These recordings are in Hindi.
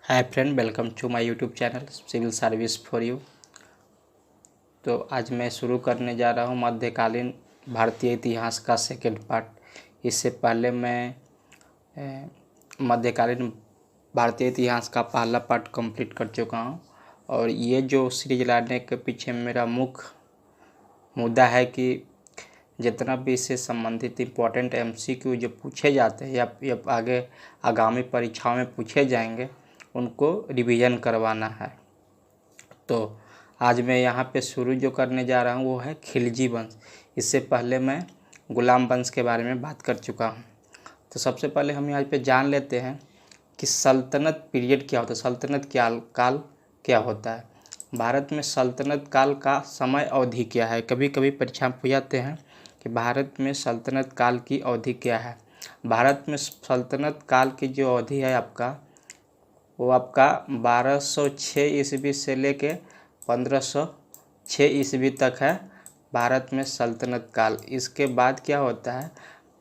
Hi friend, welcome to my YouTube channel civil service for you. तो आज मैं शुरू करने जा रहा हूँ मध्यकालीन भारतीय इतिहास का सेकंड पार्ट। इससे पहले मैं मध्यकालीन भारतीय इतिहास का पहला पार्ट कंप्लीट कर चुका हूँ। और ये जो सीरीज लाने के पीछे मेरा मुख्य मुद्दा है कि जितना भी इससे संबंधित इम्पोर्टेंट MCQ जो पूछे जाते हैं या आगे आगामी परीक्षाओं में पूछे जाएंगे उनको रिवीजन करवाना है। तो आज मैं यहाँ पे शुरू जो करने जा रहा हूँ वो है खिलजी वंश। इससे पहले मैं गुलाम वंश के बारे में बात कर चुका हूँ। तो सबसे पहले हम यहाँ पे जान लेते हैं कि सल्तनत पीरियड क्या होता है, सल्तनत काल क्या होता है। भारत में सल्तनत काल का समय अवधि क्या है। कभी कभी परीक्षा में पूछ जाते हैं कि भारत में सल्तनत काल की अवधि क्या है। भारत में सल्तनत काल की जो अवधि है वो आपका 1206 ईस्वी से लेके 1506 ईस्वी तक है भारत में सल्तनत काल। इसके बाद क्या होता है,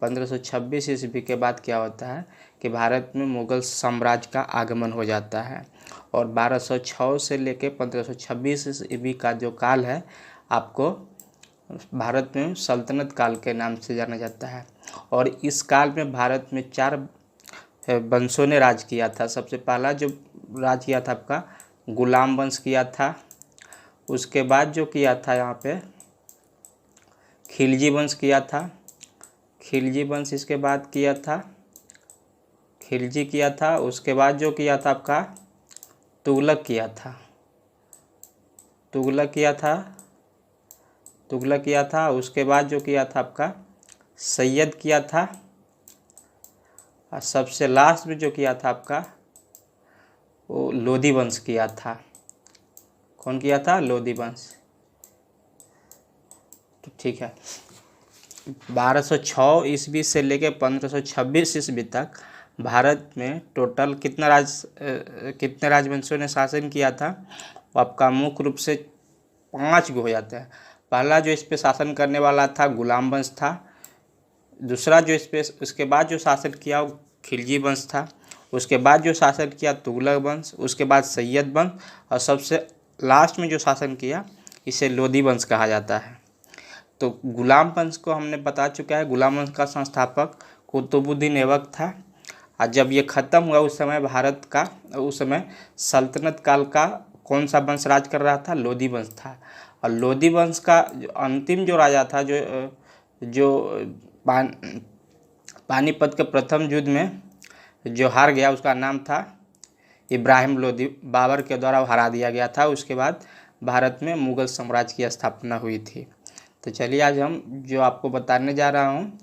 1526 ईस्वी के बाद क्या होता है कि भारत में मुग़ल साम्राज्य का आगमन हो जाता है। और 1206 से लेके 1526 ईस्वी का जो काल है आपको भारत में सल्तनत काल के नाम से जाना जाता है। और इस काल में भारत में 4 वंशों ने राज किया था। सबसे पहला जो राज किया था आपका गुलाम वंश किया था। उसके बाद जो किया था यहाँ पे खिलजी वंश किया था। खिलजी वंश इसके बाद किया था खिलजी किया था। उसके बाद जो किया था आपका तुगलक किया था। तुगलक किया था। उसके बाद जो किया था आपका सैयद किया था। और सबसे लास्ट में जो किया था आपका वो लोधी वंश किया था। कौन किया था? लोधी वंश। तो ठीक है, 1206 ईस्वी से लेकर 1526 ईस्वी तक भारत में टोटल कितने राजवंशों ने शासन किया था। वो आपका मुख्य रूप से 5 हो जाते हैं। पहला जो इस पे शासन करने वाला था गुलाम वंश था। दूसरा जो उसके बाद जो शासन किया वो खिलजी वंश था। उसके बाद जो शासन किया तुगलक वंश। उसके बाद सैयद वंश और सबसे लास्ट में जो शासन किया इसे लोधी वंश कहा जाता है। तो गुलाम वंश को हमने बता चुका है। गुलाम वंश का संस्थापक कुतुबुद्दीन ऐबक था। और जब ये ख़त्म हुआ उस समय सल्तनत काल का कौन सा वंश राज कर रहा था? लोधी वंश था। और लोधी वंश का जो अंतिम जो राजा था जो पानीपत के प्रथम युद्ध में जो हार गया उसका नाम था इब्राहिम लोधी। बाबर के द्वारा हरा दिया गया था। उसके बाद भारत में मुग़ल साम्राज्य की स्थापना हुई थी। तो चलिए आज हम जो आपको बताने जा रहा हूँ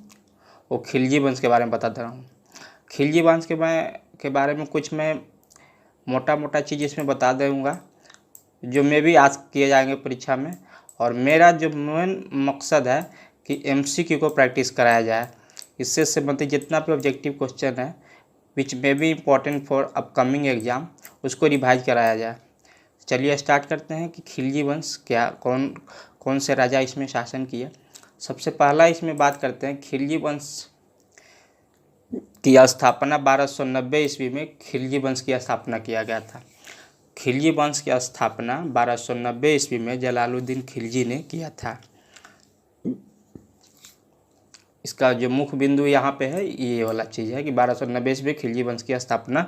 वो खिलजी वंश के बारे में बताता रहा हूँ। खिलजी वंश के बारे में कुछ मैं मोटा चीज़ इसमें बता दूँगा जो मैं भी आज किए जाएंगे परीक्षा में। और मेरा जो मेन मकसद है कि MCQ को प्रैक्टिस कराया जाए। इससे संबंधित जितना भी ऑब्जेक्टिव क्वेश्चन है which may be important for upcoming exam उसको रिवाइज कराया जाए। चलिए स्टार्ट करते हैं कि खिलजी वंश क्या, कौन से राजा इसमें शासन किए। सबसे पहला इसमें बात करते हैं खिलजी वंश की स्थापना 1290 ईस्वी में खिलजी वंश की स्थापना किया गया था। खिलजी वंश की स्थापना 1290 ईस्वी में जलालुद्दीन खिलजी ने किया था। इसका जो मुख्य बिंदु यहाँ पे है ये वाला चीज़ है कि 1290 ईस्वी में खिलजी वंश की स्थापना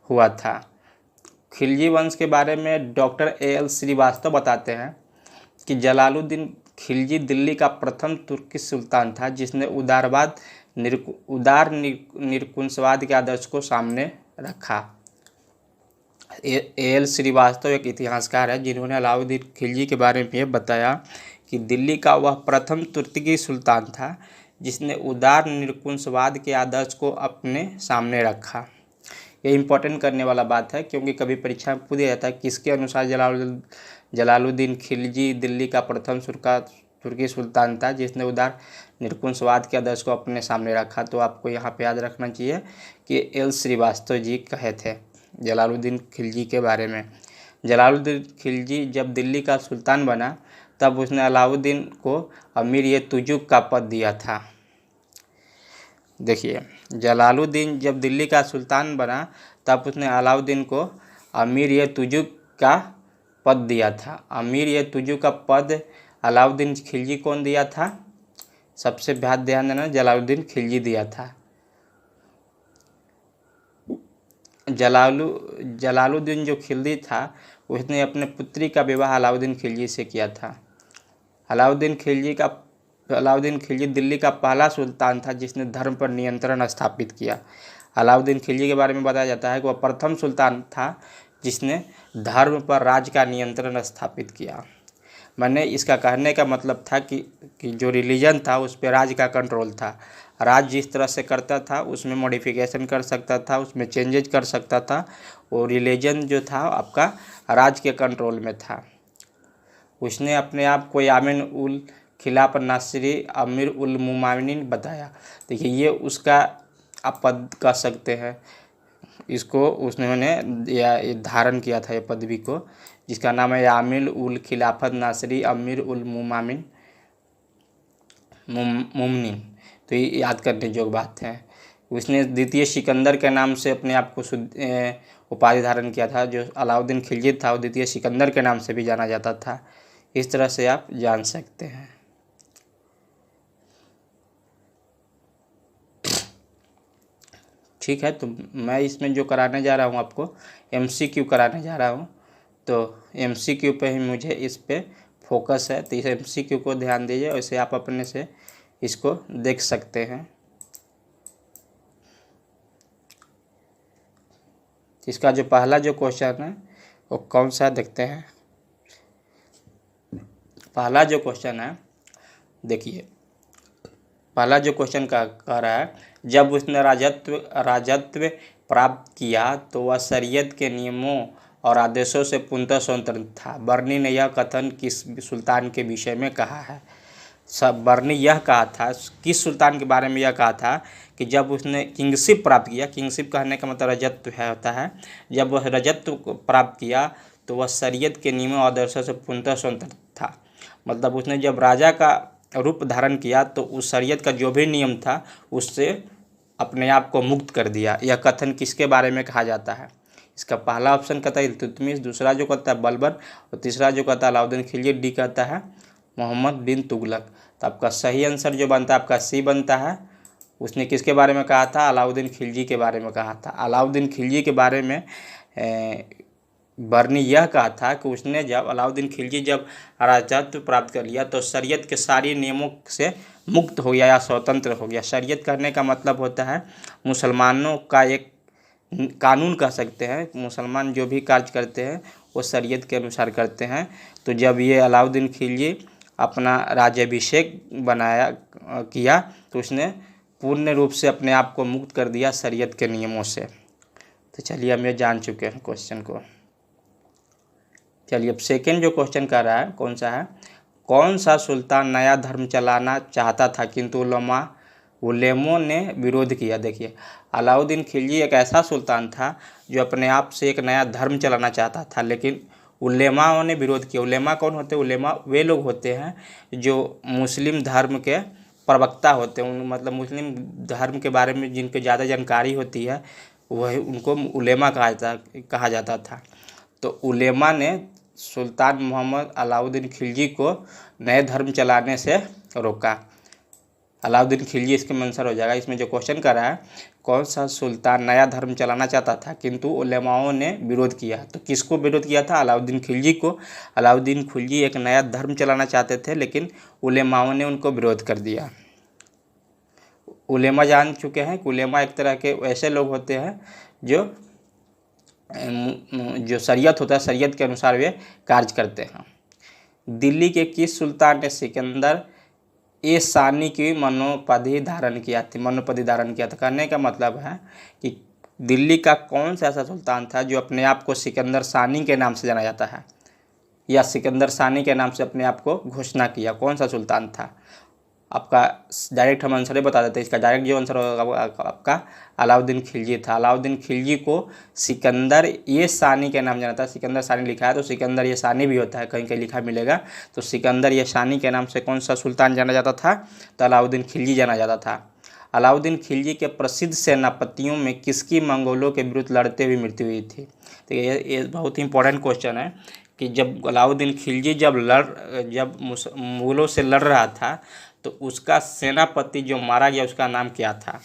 हुआ था। खिलजी वंश के बारे में डॉक्टर AL श्रीवास्तव बताते हैं कि जलालुद्दीन खिलजी दिल्ली का प्रथम तुर्की सुल्तान था जिसने उदार निरकुंसवाद के आदर्श को सामने रखा। AL श्रीवास्तव एक इतिहासकार है जिन्होंने अलाउद्दीन खिलजी के बारे में यह बताया कि दिल्ली का वह प्रथम तुर्की सुल्तान था जिसने उदार निरकुंसवाद के आदर्श को अपने सामने रखा। ये इम्पोर्टेंट करने वाला बात है क्योंकि कभी परीक्षा में पूछा जाता है किसके अनुसार जलालुद्दीन खिलजी दिल्ली का प्रथम तुर्की सुल्तान था जिसने उदार निरकुंसवाद के आदर्श को अपने सामने रखा। तो आपको यहाँ पे याद रखना चाहिए कि AL श्रीवास्तव जी कहे थे जलालुद्दीन खिलजी के बारे में। जलालुद्दीन खिलजी जब दिल्ली का सुल्तान बना तब उसने अलाउद्दीन को अमीर-ए-तुजुक का पद दिया था। देखिए, जलालुद्दीन जब दिल्ली का सुल्तान बना तब उसने अलाउद्दीन को अमीर ये तुजू का पद दिया था। अमीर ये तुजू का पद अलाउद्दीन खिलजी कौन दिया था? सबसे ध्यान देना, जलालुद्दीन खिलजी दिया था। जलालुद्दीन जो खिलजी था उसने अपने पुत्री का विवाह अलाउद्दीन खिलजी से किया था। अलाउद्दीन खिलजी दिल्ली का पहला सुल्तान था जिसने धर्म पर नियंत्रण स्थापित किया। अलाउद्दीन खिलजी के बारे में बताया जाता है कि वह प्रथम सुल्तान था जिसने धर्म पर राज्य का नियंत्रण स्थापित किया। मैंने इसका कहने का मतलब था कि जो रिलीजन था उस पर राज्य का कंट्रोल था। राज्य जिस तरह से करता था उसमें मॉडिफिकेशन कर सकता था, उसमें चेंजेज कर सकता था। वो रिलीजन जो था आपका राज्य के कंट्रोल में था। उसने अपने आप को यामिन उल खिलाफ नासिरी अमीर उल मुमानिन बताया। देखिए ये उसका आप पद कह सकते हैं, इसको उसने धारण किया था ये पदवी को, जिसका नाम है यामिल उल खिलाफत नासिरी अमीर उल मुमानिन। तो ये याद करने जोग बात है। उसने द्वितीय सिकंदर के नाम से अपने आप को उपाधि धारण किया था। जो अलाउद्दीन खिलजी था वो द्वितीय सिकंदर के नाम से भी जाना जाता था। इस तरह से आप जान सकते हैं। ठीक है, तो मैं इसमें जो कराने जा रहा हूँ आपको MCQ कराने जा रहा हूँ, तो MCQ पे ही मुझे इस पे फोकस है। तो इस MCQ को ध्यान दीजिए, वैसे आप अपने से इसको देख सकते हैं। इसका जो पहला जो क्वेश्चन है वो कौन सा देखते हैं। पहला जो क्वेश्चन है, देखिए पहला जो क्वेश्चन कह रहा है, जब उसने राजत्व प्राप्त किया तो वह शरीयत के नियमों और आदेशों से पूर्णतः स्वतंत्र था। बर्नी ने यह कथन किस सुल्तान के विषय में कहा है? बर्नी यह कहा था, किस सुल्तान के बारे में यह कहा था कि जब उसने किंगशिप प्राप्त किया, किंगशिप कहने का मतलब रजत्व है होता है, जब वह रजत्व प्राप्त किया तो वह शरीयत के नियमों और आदर्शों से पूर्णतः स्वतंत्र था। मतलब उसने जब राजा का रूप धारण किया तो उस शरीयत का जो भी नियम था उससे अपने आप को मुक्त कर दिया। यह कथन किसके बारे में कहा जाता है? इसका पहला ऑप्शन कहता है इल्तुतमिश, दूसरा जो कहता है बलबन, और तीसरा जो कहता है अलाउद्दीन खिलजी, डी कहता है मोहम्मद बिन तुगलक। तो आपका सही आंसर जो बनता है आपका सी बनता है। उसने किसके बारे में कहा था? अलाउद्दीन खिलजी के बारे में कहा था। अलाउद्दीन खिलजी के बारे में बर्नी यह कहा था कि उसने जब अलाउद्दीन खिलजी जब राजत्व प्राप्त कर लिया तो शरीयत के सारे नियमों से मुक्त हो गया या स्वतंत्र हो गया। शरीयत करने का मतलब होता है मुसलमानों का एक कानून कह सकते हैं। मुसलमान जो भी कार्य करते हैं वो शरीयत के अनुसार करते हैं। तो जब ये अलाउद्दीन खिलजी अपना राज्याभिषेक किया तो उसने पूर्ण रूप से अपने आप को मुक्त कर दिया शरीयत के नियमों से। तो चलिए हम ये जान चुके हैं क्वेश्चन को। चलिए अब सेकेंड जो क्वेश्चन कर रहा है कौन सा है, कौन सा सुल्तान नया धर्म चलाना चाहता था किंतु उलेमों ने विरोध किया? देखिए अलाउद्दीन खिलजी एक ऐसा सुल्तान था जो अपने आप से एक नया धर्म चलाना चाहता था, लेकिन उलेमाओं ने विरोध किया। उलेमा कौन होते हैं? उलेमा वे लोग होते हैं जो मुस्लिम धर्म के प्रवक्ता होते हैं। मतलब मुस्लिम धर्म के बारे में जिनकी ज़्यादा जानकारी होती है वही उनको उलेमा कहा जाता था। तो उलेमा ने सुल्तान मोहम्मद अलाउद्दीन खिलजी को नए धर्म चलाने से रोका। अलाउद्दीन खिलजी इसके आंसर हो जाएगा। इसमें जो क्वेश्चन कर रहा है कौन सा सुल्तान नया धर्म चलाना चाहता था किंतु उलेमाओं ने विरोध किया, तो किसको विरोध किया था? अलाउद्दीन खिलजी को। अलाउद्दीन खिलजी एक नया धर्म चलाना चाहते थे लेकिन उलेमाओं ने उनको विरोध कर दिया। उलेमा जान चुके हैं कि उलेमा एक तरह के ऐसे लोग होते हैं जो शरीयत होता है, शरीयत के अनुसार वे कार्य करते हैं। दिल्ली के किस सुल्तान ने सिकंदर सानी की मनोपधि धारण किया था? कहने का मतलब है कि दिल्ली का कौन सा ऐसा सुल्तान था जो अपने आप को सिकंदर सानी के नाम से जाना जाता है या सिकंदर सानी के नाम से अपने आप को घोषणा किया? कौन सा सुल्तान था? आपका डायरेक्ट हम आंसर ही बता देते हैं। इसका डायरेक्ट जो आंसर होगा आपका अलाउद्दीन खिलजी था। अलाउद्दीन खिलजी को सिकंदर सानी के नाम जाना था। सिकंदर सानी लिखा है तो सिकंदर सानी भी होता है, कहीं कहीं लिखा मिलेगा। तो सिकंदर सानी के नाम से कौन सा सुल्तान जाना जाता था? तो अलाउद्दीन खिलजी जाना जाता था। अलाउद्दीन खिलजी के प्रसिद्ध सेनापतियों में किसकी मंगोलों के विरुद्ध लड़ते हुए मृत्यु हुई थी? तो ये बहुत ही इंपॉर्टेंट क्वेश्चन है कि जब अलाउद्दीन खिलजी जब मुगलों से लड़ रहा था तो उसका सेनापति जो मारा गया उसका नाम क्या था?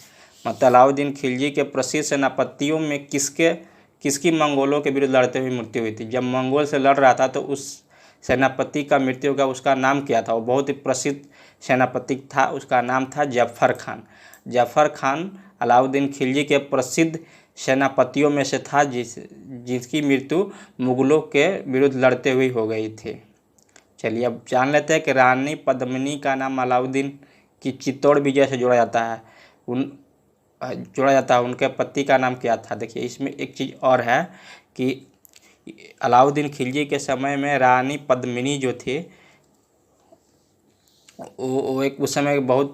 मतलब अलाउद्दीन खिलजी के प्रसिद्ध सेनापतियों में किसकी मंगोलों के विरुद्ध लड़ते हुए मृत्यु हुई थी? जब मंगोल से लड़ रहा था तो उस सेनापति का मृत्यु का उसका नाम क्या था? वो बहुत ही प्रसिद्ध सेनापति था, उसका नाम था जफ़र खान। जफ़र खान अलाउद्दीन खिलजी के प्रसिद्ध सेनापतियों में से था जिसकी मृत्यु मुगलों के विरुद्ध लड़ते हुए हो गई थी। चलिए अब जान लेते हैं कि रानी पद्मिनी का नाम अलाउद्दीन की चित्तौड़ विजय से जोड़ा जाता है। उनके पति का नाम क्या था? देखिए इसमें एक चीज़ और है कि अलाउद्दीन खिलजी के समय में रानी पद्मिनी जो थी वो एक उस समय बहुत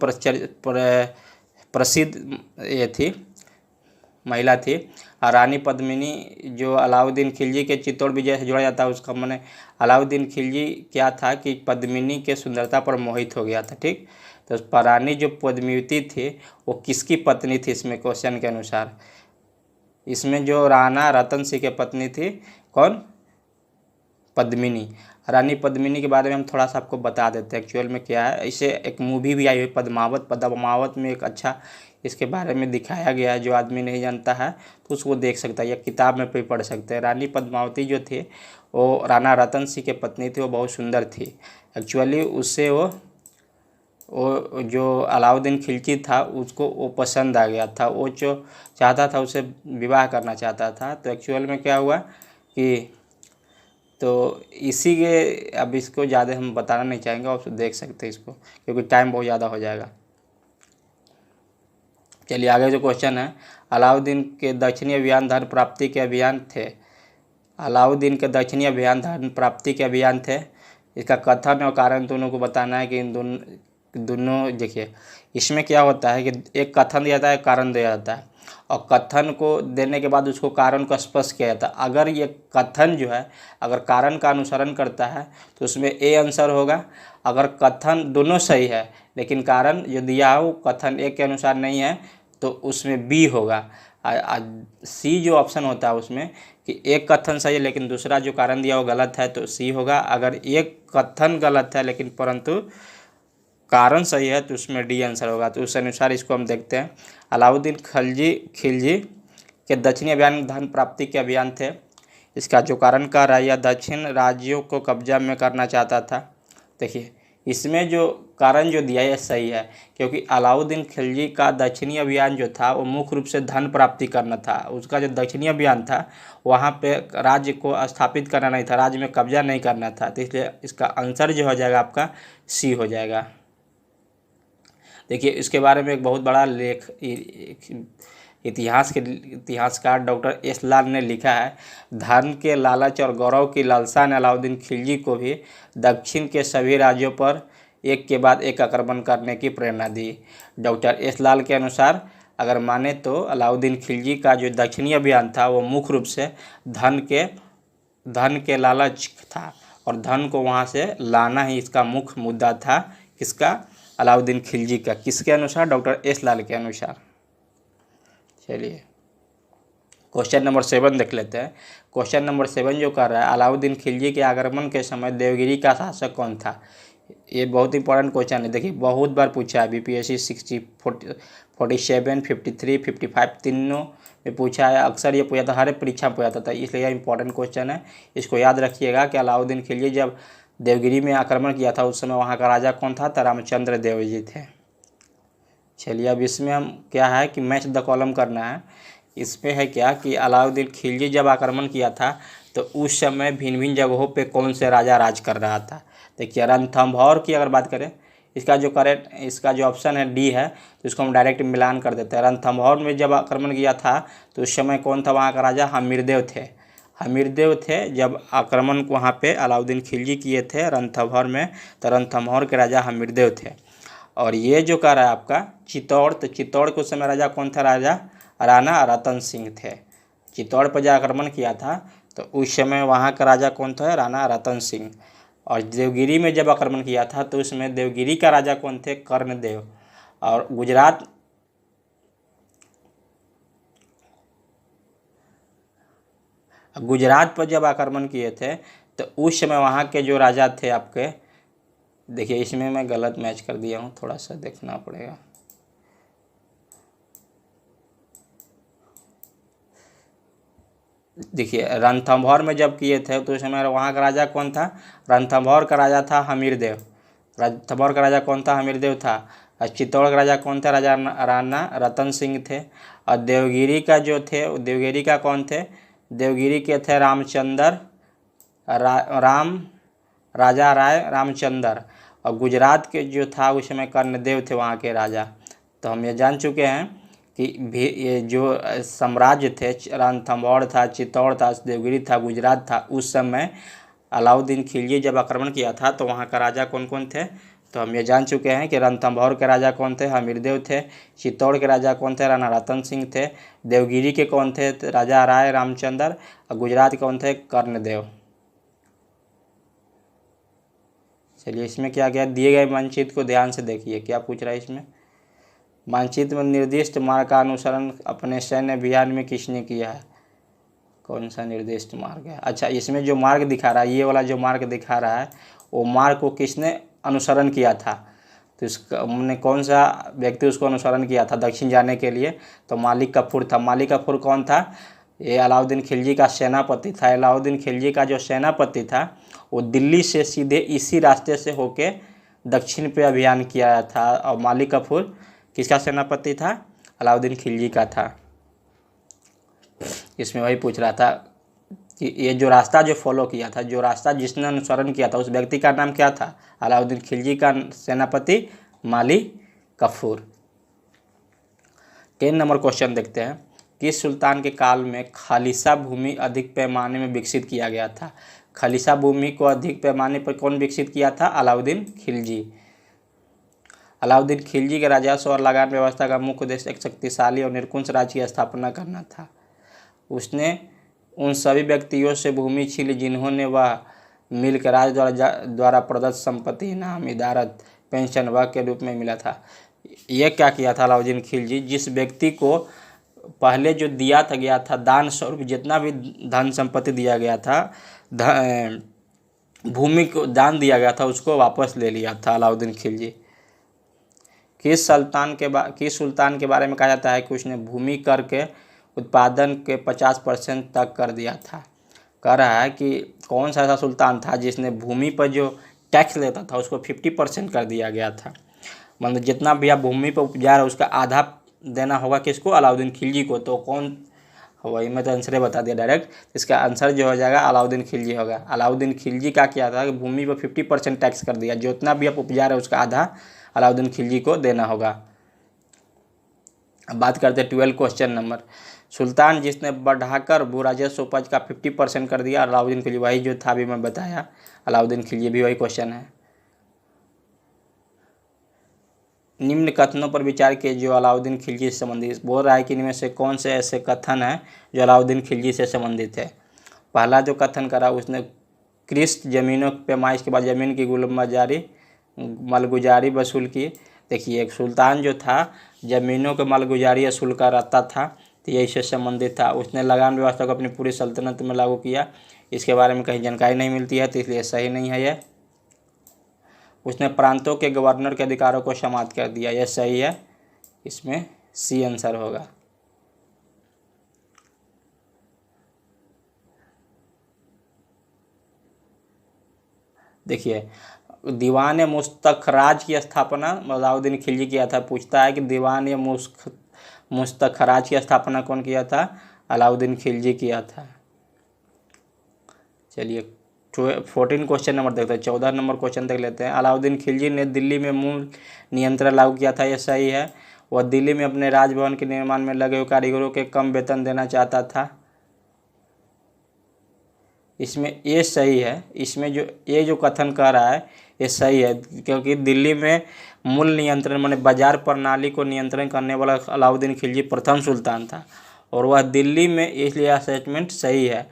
प्रसिद्ध ये थी, महिला थी। और रानी पद्मिनी जो अलाउद्दीन खिलजी के चित्तौड़ विजय से जोड़ा जाता है, उसका माने अलाउद्दीन खिलजी क्या था कि पद्मिनी के सुंदरता पर मोहित हो गया था। ठीक, तो रानी जो पद्मावती थी वो किसकी पत्नी थी? इसमें क्वेश्चन के अनुसार इसमें जो राणा रतन सिंह की पत्नी थी कौन? पद्मिनी। रानी पद्मिनी के बारे में हम थोड़ा सा आपको बता देते हैं एक्चुअल में क्या है। इसे एक मूवी भी आई हुई पद्मावत में एक अच्छा इसके बारे में दिखाया गया है। जो आदमी नहीं जानता है तो उसको देख सकता है या किताब में भी पढ़ सकते हैं। रानी पद्मावती जो थी वो राणा रतन सिंह की पत्नी थी, वो बहुत सुंदर थी। एक्चुअली उससे वो जो अलाउद्दीन खिलजी था उसको वो पसंद आ गया था, वो जो चाहता था उसे विवाह करना चाहता था। तो एक्चुअल में क्या हुआ कि तो इसी के अब इसको ज़्यादा हम बताना नहीं चाहेंगे, आप देख सकते हैं इसको क्योंकि टाइम बहुत ज़्यादा हो जाएगा। चलिए आगे जो क्वेश्चन है, अलाउद्दीन के दक्षिणी अभियान धन प्राप्ति के अभियान थे। अलाउद्दीन के दक्षिणी अभियान धन प्राप्ति के अभियान थे। इसका कथन और कारण दोनों को बताना है कि इन दोनों देखिए इसमें क्या होता है कि एक कथन दिया जाता है, कारण दिया जाता है और कथन को देने के बाद उसको कारण को स्पष्ट किया जाता है। अगर ये कथन जो है अगर कारण का अनुसरण करता है तो उसमें ए आंसर होगा। अगर कथन दोनों सही है लेकिन कारण जो दिया है वो कथन ए के अनुसार नहीं है तो उसमें बी होगा। सी जो ऑप्शन होता है उसमें कि एक कथन सही है लेकिन दूसरा जो कारण दिया वो गलत है तो सी होगा। अगर एक कथन गलत है लेकिन परंतु कारण सही है तो उसमें डी आंसर होगा। तो उस अनुसार इसको हम देखते हैं। अलाउद्दीन खिलजी के दक्षिणी अभियान धन प्राप्ति के अभियान थे। इसका जो कारण का रहा यह दक्षिण राज्यों को कब्जा में करना चाहता था। देखिए इसमें जो कारण जो दिया है सही है क्योंकि अलाउद्दीन खिलजी का दक्षिणी अभियान जो था वो मुख्य रूप से धन प्राप्ति करना था। उसका जो दक्षिणी अभियान था वहाँ पे राज्य को स्थापित करना नहीं था, राज्य में कब्जा नहीं करना था। तो इसलिए इसका आंसर जो हो जाएगा आपका सी हो जाएगा। देखिए इसके बारे में एक बहुत बड़ा लेख इतिहासकार डॉक्टर एस लाल ने लिखा है, धन के लालच और गौरव की लालसा ने अलाउद्दीन खिलजी को भी दक्षिण के सभी राज्यों पर एक के बाद एक आक्रमण करने की प्रेरणा दी। डॉक्टर एस लाल के अनुसार अगर माने तो अलाउद्दीन खिलजी का जो दक्षिणी अभियान था वो मुख्य रूप से धन के लालच था और धन को वहाँ से लाना ही इसका मुख्य मुद्दा था। किसका? अलाउद्दीन खिलजी का। किसके अनुसार? डॉक्टर एस लाल के अनुसार। चलिए क्वेश्चन नंबर 7 देख लेते हैं। क्वेश्चन नंबर 7 जो कर रहा है, अलाउद्दीन खिलजी के आक्रमण के समय देवगिरी का शासक कौन था? ये बहुत इंपॉर्टेंट क्वेश्चन है। देखिए बहुत बार पूछा है बीपीएससी 60, 47, 53, 55 तीनों में पूछा है। अक्सर ये पूछा था, हर परीक्षा में पूछा था, इसलिए यह इंपॉर्टेंट क्वेश्चन है। इसको याद रखिएगा कि अलाउद्दीन खिलजी जब देवगिरी में आक्रमण किया था उस समय वहाँ का राजा कौन था? तो रामचंद्र देव जी थे। चलिए अब इसमें हम क्या है कि मैच द कॉलम करना है। इसमें है क्या कि अलाउद्दीन खिलजी जब आक्रमण किया था तो उस समय भिन्न भिन्न जगहों पे कौन से राजा राज कर रहा था? देखिए रणथंभौर की अगर बात करें, इसका जो ऑप्शन है डी है तो इसको हम डायरेक्ट मिलान कर देते हैं। रणथंभौर में जब आक्रमण किया था तो उस समय कौन था वहाँ का राजा? हमीरदेव थे। जब आक्रमण वहाँ पे अलाउद्दीन खिलजी किए थे रणथंभौर में तो रणथंभौर के राजा हमीरदेव थे। और ये जो कह रहा है आपका चित्तौड़, तो चित्तौड़ के उस समय राजा कौन था? राजा राणा रतन सिंह थे। चित्तौड़ पर जब आक्रमण किया था तो उस समय वहाँ का राजा कौन था? राणा रतन सिंह। और देवगिरी में जब आक्रमण किया था तो उसमें देवगिरी का राजा कौन थे? कर्णदेव। और गुजरात गुजरात पर जब आक्रमण किए थे तो उस समय वहाँ के जो राजा थे आपके, देखिए इसमें मैं गलत मैच कर दिया हूँ, थोड़ा सा देखना पड़ेगा। देखिए रणथंभौर में जब किए थे तो उस समय वहाँ का राजा कौन था? रणथंभौर का राजा था हमीरदेव। रणथंभौर का राजा कौन था? हमीरदेव था। और चित्तौड़ का राजा कौन था? राजा राणा रतन सिंह थे। और देवगिरी का जो थे, देवगिरी का कौन थे? देवगिरी के थे रामचंद्र राम राजा राय रामचंद्र। और गुजरात के जो था उस समय कर्णदेव थे वहाँ के राजा। तो हम ये जान चुके हैं कि ये जो साम्राज्य थे, रणथंभौर था, चित्तौड़ था, देवगिरी था, गुजरात था, उस समय अलाउद्दीन खिलजी जब आक्रमण किया था तो वहाँ का राजा कौन कौन थे? तो हम ये जान चुके हैं कि रणथंभौर के राजा कौन थे? हमीरदेव थे। चित्तौड़ के राजा कौन थे? राणा रतन सिंह थे। देवगिरी के कौन थे? राजा राय रामचंद्र। और गुजरात के कौन थे? कर्णदेव। चलिए इसमें क्या क्या दिए गए मानचित्र को ध्यान से देखिए, क्या पूछ रहा है इसमें। मानचित्र में निर्दिष्ट मार्ग का अनुसरण अपने सैन्य अभियान में किसने किया है? कौन सा निर्दिष्ट मार्ग है? अच्छा, इसमें जो मार्ग दिखा रहा है, ये वाला जो मार्ग दिखा रहा है, वो मार्ग को किसने अनुसरण किया था? तो इसका हमने कौन सा व्यक्ति उसको अनुसरण किया था दक्षिण जाने के लिए? तो मालिक कफूर था। मालिक कफूर कौन था? ये अलाउद्दीन खिलजी का सेनापति था। अलाउद्दीन खिलजी का जो सेनापति था वो दिल्ली से सीधे इसी रास्ते से होके दक्षिण पे अभियान किया था। और मालिक कफूर किसका सेनापति था? अलाउद्दीन खिलजी का था। इसमें वही पूछ रहा था कि ये जो रास्ता जो फॉलो किया था, जो रास्ता जिसने अनुसरण किया था, उस व्यक्ति का नाम क्या था? अलाउद्दीन खिलजी का सेनापति मालिक कफूर। 10 नंबर क्वेश्चन देखते हैं। किस सुल्तान के काल में खालिसा भूमि अधिक पैमाने में विकसित किया गया था? खालिसा भूमि को अधिक पैमाने पर कौन विकसित किया था? अलाउद्दीन खिलजी। अलाउद्दीन खिलजी के राजस्व और लगान व्यवस्था का मुख्य उद्देश्य एक शक्तिशाली और निरंकुश राज्य की स्थापना करना था। उसने उन सभी व्यक्तियों से भूमि छीनी जिन्होंने वह मिलकर राज द्वारा प्रदत्त संपत्ति, इनाम, इदारत, पेंशन वह के रूप में मिला था। यह क्या किया था अलाउद्दीन खिलजी? जिस व्यक्ति को पहले जो दिया था गया था दान स्वरूप, जितना भी धन संपत्ति दिया गया था, भूमि को दान दिया गया था, उसको वापस ले लिया था अलाउद्दीन खिलजी। किस सुल्तान के बारे में कहा जाता है कि उसने भूमि कर के उत्पादन के 50% तक कर दिया था? कह रहा है कि कौन सा ऐसा सुल्तान था जिसने भूमि पर जो टैक्स लेता था उसको 50% कर दिया गया था। मतलब जितना भी आप भूमि पर उपजा रहे हो उसका आधा देना होगा किसको? अलाउद्दीन खिलजी को। तो कौन? वही मैं तो आंसर बता दिया डायरेक्ट। इसका आंसर जो हो जाएगा अलाउद्दीन खिलजी होगा। अलाउद्दीन खिलजी का किया था कि भूमि पर 50% टैक्स कर दिया, जितना भी आप उपजा रहे हो उसका आधा अलाउद्दीन खिलजी को देना होगा। अब बात करते हैं 12 क्वेश्चन नंबर। सुल्तान जिसने बढ़ाकर भू राजस्व उपज का 50% कर दिया, अलाउद्दीन खिलजी। वही जो था अभी मैं बताया, अलाउद्दीन खिलजी भी वही क्वेश्चन है। निम्न कथनों पर विचार किए जो अलाउद्दीन खिलजी से संबंधित। बोल रहा है कि इनमें से कौन से ऐसे कथन हैं जो अलाउद्दीन खिलजी से संबंधित है। पहला जो कथन करा, उसने कृष्ट जमीनों पे पैमाइश के बाद ज़मीन की मालगुजारी वसूल की। देखिए एक सुल्तान जो था ज़मीनों के मालगुजारी वसूल कर रहता था, तो यही से संबंधित था। उसने लगान व्यवस्था को अपनी पूरी सल्तनत में लागू किया। इसके बारे में कहीं जानकारी नहीं मिलती है, तो इसलिए सही नहीं है यह। उसने प्रांतों के गवर्नर के अधिकारों को समाप्त कर दिया, यह सही है। इसमें सी आंसर होगा। देखिए दीवान मुस्तखराज की स्थापना अलाउद्दीन खिलजी किया था। पूछता है कि दीवान मुस्तखराज की स्थापना कौन किया था? अलाउद्दीन खिलजी किया था। चलिए 14 क्वेश्चन नंबर देखते हैं। 14 नंबर क्वेश्चन देख लेते हैं। अलाउद्दीन खिलजी ने दिल्ली में मूल नियंत्रण लागू किया था, यह सही है। वह दिल्ली में अपने राजभवन के निर्माण में लगे हुए कारीगरों के कम वेतन देना चाहता था। इसमें ये सही है। इसमें जो ये जो कथन कर रहा है ये सही है, क्योंकि दिल्ली में मूल नियंत्रण माने बाजार प्रणाली को नियंत्रण करने वाला अलाउद्दीन खिलजी प्रथम सुल्तान था, और वह दिल्ली में, इसलिए स्टेटमेंट सही है।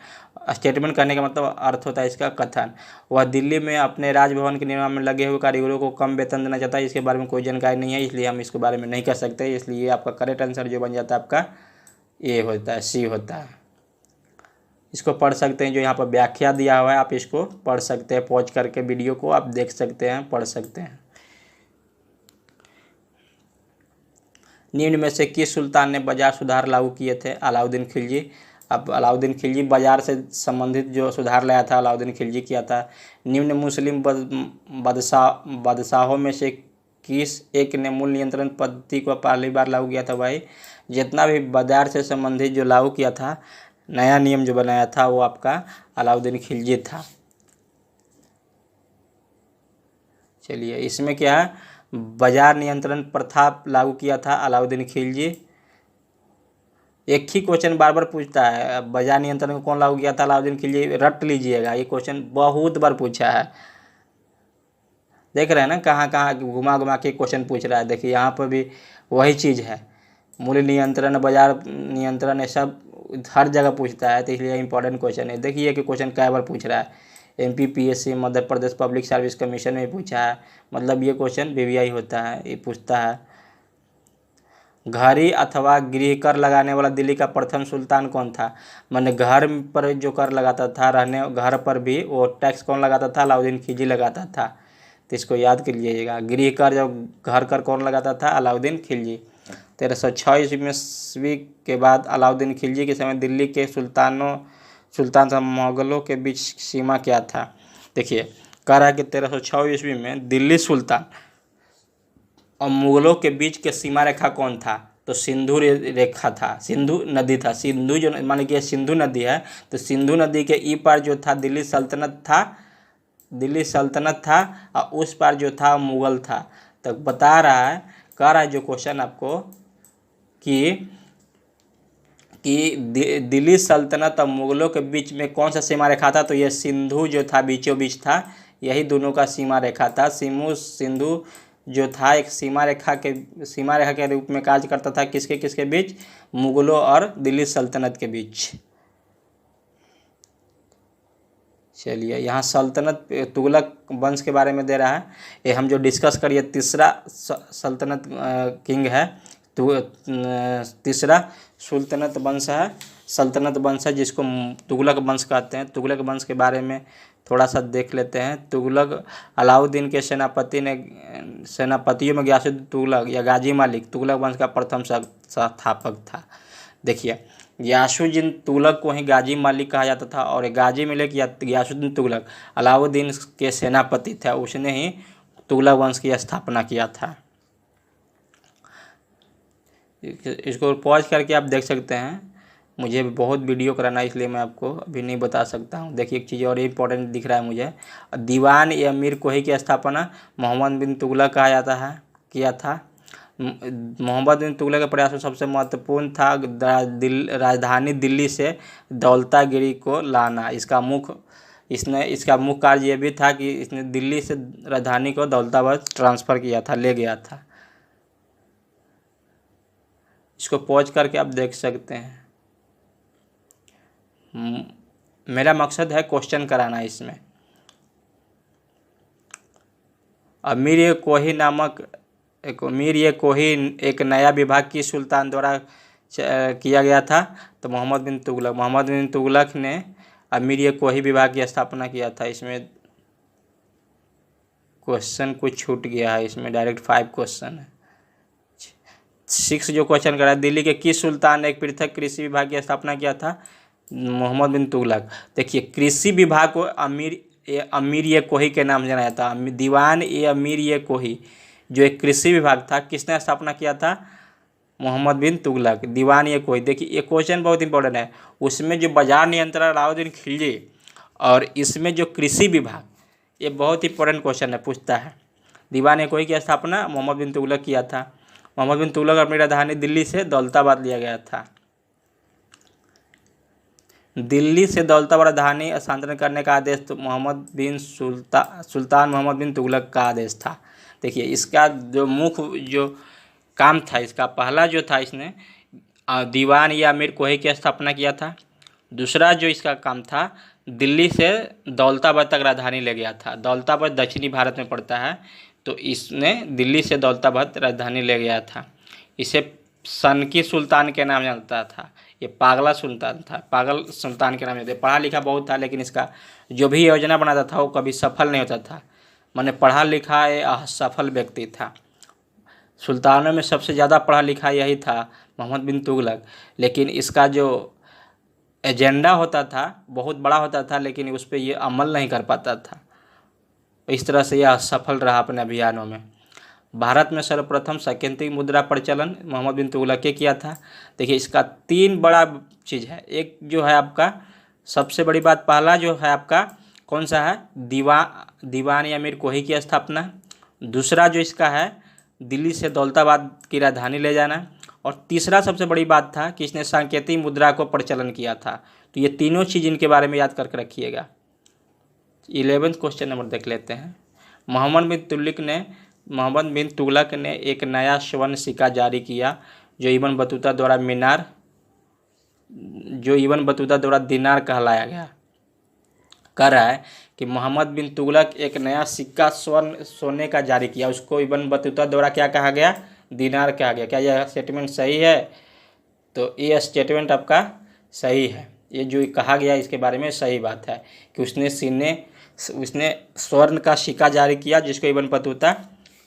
स्टेटमेंट करने का मतलब अर्थ होता है इसका कथन। वह दिल्ली में अपने राजभवन के निर्माण में लगे हुए कारीगरों को कम वेतन देना चाहता है। इसके बारे में कोई जानकारी नहीं है, इसलिए हम इसके बारे में नहीं कह सकते। इसलिए आपका करेक्ट आंसर जो बन जाता है आपका ए होता है, सी होता है। इसको पढ़ सकते हैं, जो यहाँ पर व्याख्या दिया हुआ है आप इसको पढ़ सकते हैं, पॉज करके वीडियो को आप देख सकते हैं, पढ़ सकते हैं। निम्न में से किस सुल्तान ने बाजार सुधार लागू किए थे? अलाउद्दीन खिलजी। अब अलाउद्दीन खिलजी बाजार से संबंधित जो सुधार लाया था अलाउद्दीन खिलजी किया था। निम्न मुस्लिम बादशाहों में से किस एक ने मूल नियंत्रण पद्धति को पहली बार लागू किया था? भाई जितना भी बाजार से संबंधित जो लागू किया था, नया नियम जो बनाया था, वो आपका अलाउद्दीन खिलजी था। चलिए, इसमें क्या है, बाजार नियंत्रण प्रथा लागू किया था अलाउद्दीन खिलजी। एक ही क्वेश्चन बार बार पूछता है, बाजार नियंत्रण को कौन लागू किया था? अलाउद्दीन खिलजी। रट लीजिएगा, ये क्वेश्चन बहुत बार पूछा है। देख रहे हैं ना कहाँ कहाँ घुमा घुमा के क्वेश्चन पूछ रहा है। देखिए यहाँ पर भी वही चीज़ है, मूल्य नियंत्रण, बाजार नियंत्रण, ये सब हर जगह पूछता है, तो इसलिए इंपॉर्टेंट क्वेश्चन है। देखिए कि क्वेश्चन कई बार पूछ रहा है। MPPSC Madhya Pradesh public service commission में पूछा है, मतलब ये क्वेश्चन BVI होता है, ये पूछता है। घरी अथवा गृह कर लगाने वाला दिल्ली का प्रथम सुल्तान कौन था? मैंने घर पर जो कर लगाता था, रहने घर पर भी वो टैक्स कौन लगाता था? अलाउद्दीन खिलजी लगाता था। तो इसको याद कर लीजिएगा, गृह कर जब घर कर कौन लगाता था? अलाउद्दीन खिलजी। 1306 ईस्वी के बाद अलाउद्दीन खिलजी के समय दिल्ली के सुल्तान तथा मुगलों के बीच सीमा क्या था? देखिए कह रहा है कि 1306 ईस्वी में दिल्ली सुल्तान और मुगलों के बीच के सीमा रेखा कौन था? तो सिंधु रेखा था, सिंधु नदी था। सिंधु जो मान लीजिए सिंधु नदी है, तो सिंधु नदी के ई पार जो था दिल्ली सल्तनत था, और उस पार जो था मुगल था। तो बता रहा है, कह रहा है जो क्वेश्चन आपको कि दिल्ली सल्तनत और मुगलों के बीच में कौन सा सीमा रेखा था? तो ये सिंधु जो था बीचों बीच था, यही दोनों का सीमा रेखा था। सिंधु जो था एक सीमा रेखा के रूप में कार्य करता था। किसके बीच? मुगलों और दिल्ली सल्तनत के बीच। चलिए, यहाँ सल्तनत तुगलक वंश के बारे में दे रहा है। ये हम जो डिस्कस करिए तीसरा सल्तनत किंग है, तीसरा सुल्तानत वंश है, सल्तनत वंश है, जिसको तुगलक वंश कहते हैं। तुगलक वंश के बारे में थोड़ा सा देख लेते हैं। तुगलक अलाउद्दीन के सेनापतियों में गयासुद्दीन तुगलक या गाजी मालिक तुगलक वंश का प्रथम संस्थापक था। देखिए गयासुद्दीन तुगलक को ही गाजी मालिक कहा जाता था, और गाजी मालिक या गयासुद्दीन तुगलक अलाउद्दीन के सेनापति थे, उसने ही तुगलक वंश की स्थापना किया था। इसको पॉज करके आप देख सकते हैं। मुझे बहुत वीडियो कराना है, इसलिए मैं आपको अभी नहीं बता सकता हूँ। देखिए एक चीज़ और इम्पोर्टेंट दिख रहा है मुझे, दीवान ए अमीर कोही की स्थापना मोहम्मद बिन तुगलक कहा जाता है, किया था। मोहम्मद बिन तुगलक के प्रयास में सबसे महत्वपूर्ण था राजधानी दिल्ली से दौलतागिरी को लाना। इसका मुख्य कार्य ये भी था कि इसने दिल्ली से राजधानी को दौलताबाद ट्रांसफ़र किया था, ले गया था। इसको पॉज करके आप देख सकते हैं। मेरा मकसद है क्वेश्चन कराना इसमें। अमीर ये कोही एक नया विभाग की सुल्तान द्वारा किया गया था, तो मोहम्मद बिन तुगलक ने अमीर ये कोही विभाग की स्थापना किया था। इसमें क्वेश्चन कुछ छूट गया है, इसमें डायरेक्ट 5 क्वेश्चन है। 6 जो क्वेश्चन करा, दिल्ली के किस सुल्तान ने एक पृथक कृषि विभाग की स्थापना किया था? मोहम्मद बिन तुगलक। देखिए कृषि विभाग को अमीर ये कोही के नाम से जाना जाता है। दीवान ए अमीर ये कोही जो एक कृषि विभाग था, किसने स्थापना किया था? मोहम्मद बिन तुगलक। दीवान ये कोही, देखिए ये क्वेश्चन बहुत इंपॉर्टेंट है। उसमें जो बाजार नियंत्रण अलाउद्दीन खिलजी, और इसमें जो कृषि विभाग, ये बहुत इंपॉर्टेंट क्वेश्चन है, पूछता है। दीवान ए कोही की स्थापना मोहम्मद बिन तुगलक किया था। मोहम्मद बिन तुगलक अपनी राजधानी दिल्ली से दौलताबाद लिया गया था। दिल्ली से दौलताबाद राजधानी स्थानांतरण करने का आदेश तो सुल्तान मोहम्मद बिन तुगलक का आदेश था। देखिए इसका जो मुख्य जो काम था, इसका पहला जो था, इसने दीवान या अमीर कोही की स्थापना किया था। दूसरा जो इसका काम था, दिल्ली से दौलताबाद तक राजधानी ले गया था। दौलताबाद दक्षिणी भारत में पड़ता है, तो इसने दिल्ली से दौलताबाद राजधानी ले गया था। इसे सनकी सुल्तान के नाम जानता था। ये पागला सुल्तान था, पागल सुल्तान के नाम से। पढ़ा लिखा बहुत था, लेकिन इसका जो भी योजना बनाता था वो कभी सफल नहीं होता था। माने पढ़ा लिखा ये असफल व्यक्ति था। सुल्तानों में सबसे ज़्यादा पढ़ा लिखा यही था, मोहम्मद बिन तुगलक। लेकिन इसका जो एजेंडा होता था बहुत बड़ा होता था, लेकिन उस पर ये अमल नहीं कर पाता था। इस तरह से यह असफल रहा अपने अभियानों में। भारत में सर्वप्रथम सकेंद्री मुद्रा प्रचलन मोहम्मद बिन तुगलक ने किया था। देखिए इसका 3 बड़ा चीज़ है। एक जो है आपका सबसे बड़ी बात, पहला जो है आपका कौन सा है, दीवान या अमीर कोही की स्थापना। दूसरा जो इसका है दिल्ली से दौलताबाद की राजधानी ले जाना। और तीसरा सबसे बड़ी बात था कि इसने सांकेतिक मुद्रा को प्रचलन किया था। तो ये तीनों चीज़ इनके बारे में याद करके रखिएगा। 11वां क्वेश्चन नंबर देख लेते हैं। मोहम्मद बिन तुगलक ने एक नया स्वर्ण सिक्का जारी किया जो इब्न बतूता द्वारा दिनार कहलाया गया। कह रहा है कि मोहम्मद बिन तुगलक एक नया सिक्का सोने का जारी किया, उसको इब्न बतूता द्वारा क्या कहा गया, दिनार कहा गया। क्या यह स्टेटमेंट सही है? तो ये स्टेटमेंट आपका सही है। ये जो कहा गया इसके बारे में सही बात है कि उसने स्वर्ण का सिक्का जारी किया जिसको इब्न बतूता